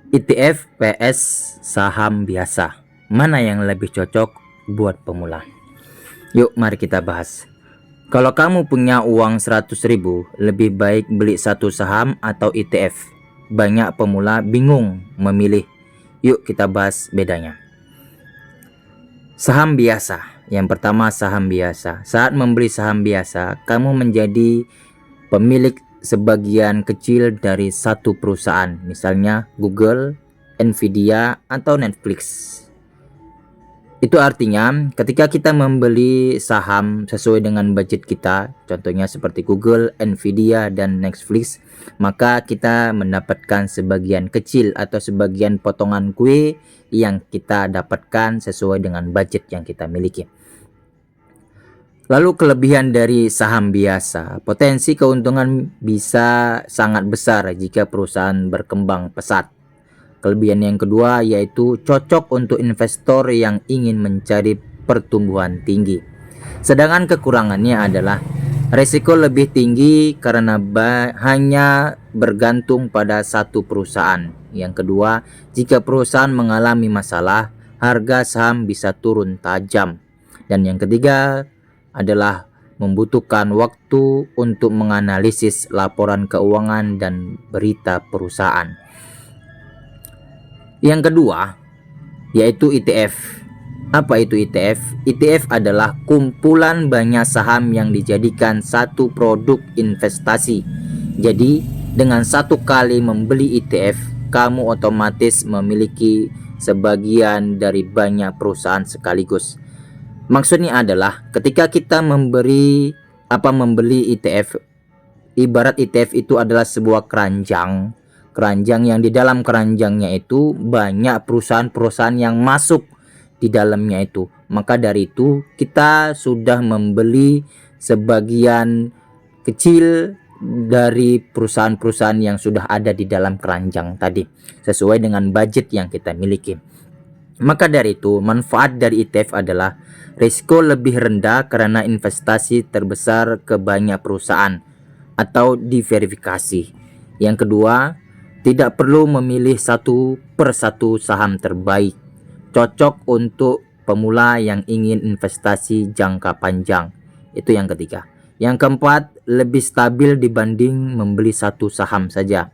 ETF vs saham biasa, mana yang lebih cocok buat pemula? Yuk mari kita bahas. Kalau kamu punya uang 100.000, lebih baik beli satu saham atau ETF? Banyak pemula bingung memilih. Yuk kita bahas bedanya. Saham biasa. Yang pertama, saham biasa. Saat membeli saham biasa, kamu menjadi pemilik sebagian kecil dari satu perusahaan, misalnya Google, Nvidia, atau Netflix. Itu artinya ketika kita membeli saham sesuai dengan budget kita, contohnya seperti Google, Nvidia, dan Netflix, maka kita mendapatkan sebagian kecil atau sebagian potongan kue yang kita dapatkan sesuai dengan budget yang kita miliki. Lalu kelebihan dari saham biasa, potensi keuntungan bisa sangat besar jika perusahaan berkembang pesat. Kelebihan yang kedua yaitu cocok untuk investor yang ingin mencari pertumbuhan tinggi. Sedangkan kekurangannya adalah risiko lebih tinggi karena hanya bergantung pada satu perusahaan. Yang kedua, jika perusahaan mengalami masalah, harga saham bisa turun tajam. Dan yang ketiga adalah membutuhkan waktu untuk menganalisis laporan keuangan dan berita perusahaan. Yang kedua yaitu ETF. Apa itu ETF? ETF adalah kumpulan banyak saham yang dijadikan satu produk investasi. Jadi dengan satu kali membeli ETF, kamu otomatis memiliki sebagian dari banyak perusahaan sekaligus. Maksudnya adalah ketika kita membeli ETF, ibarat ETF itu adalah sebuah keranjang yang di dalam keranjangnya itu banyak perusahaan-perusahaan yang masuk di dalamnya itu. Maka dari itu kita sudah membeli sebagian kecil dari perusahaan-perusahaan yang sudah ada di dalam keranjang tadi sesuai dengan budget yang kita miliki. Maka dari itu manfaat dari ETF adalah risiko lebih rendah karena investasi terbesar ke banyak perusahaan atau diverifikasi. Yang kedua, tidak perlu memilih satu persatu saham terbaik. Cocok untuk pemula yang ingin investasi jangka panjang. Itu yang ketiga. Yang keempat, lebih stabil dibanding membeli satu saham saja.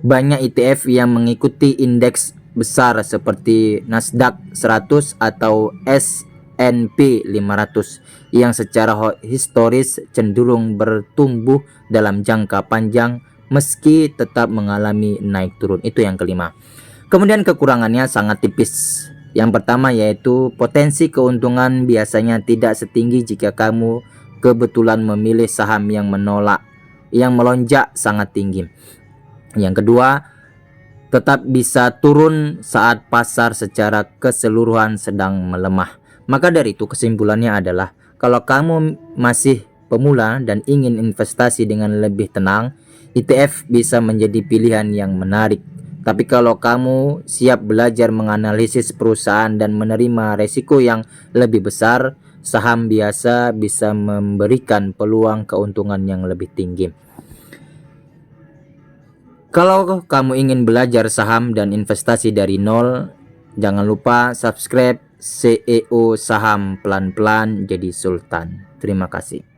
Banyak ETF yang mengikuti indeks besar seperti Nasdaq 100 atau S&P 500 yang secara historis cenderung bertumbuh dalam jangka panjang meski tetap mengalami naik turun. Itu yang kelima. Kemudian kekurangannya sangat tipis. Yang pertama yaitu potensi keuntungan biasanya tidak setinggi jika kamu kebetulan memilih saham yang melonjak sangat tinggi. Yang kedua, tetap bisa turun saat pasar secara keseluruhan sedang melemah. Maka dari itu kesimpulannya adalah kalau kamu masih pemula dan ingin investasi dengan lebih tenang, ETF bisa menjadi pilihan yang menarik. Tapi kalau kamu siap belajar menganalisis perusahaan dan menerima resiko yang lebih besar, saham biasa bisa memberikan peluang keuntungan yang lebih tinggi. Kalau kamu ingin belajar saham dan investasi dari nol, jangan lupa subscribe CEO Saham Pelan-Pelan Jadi Sultan. Terima kasih.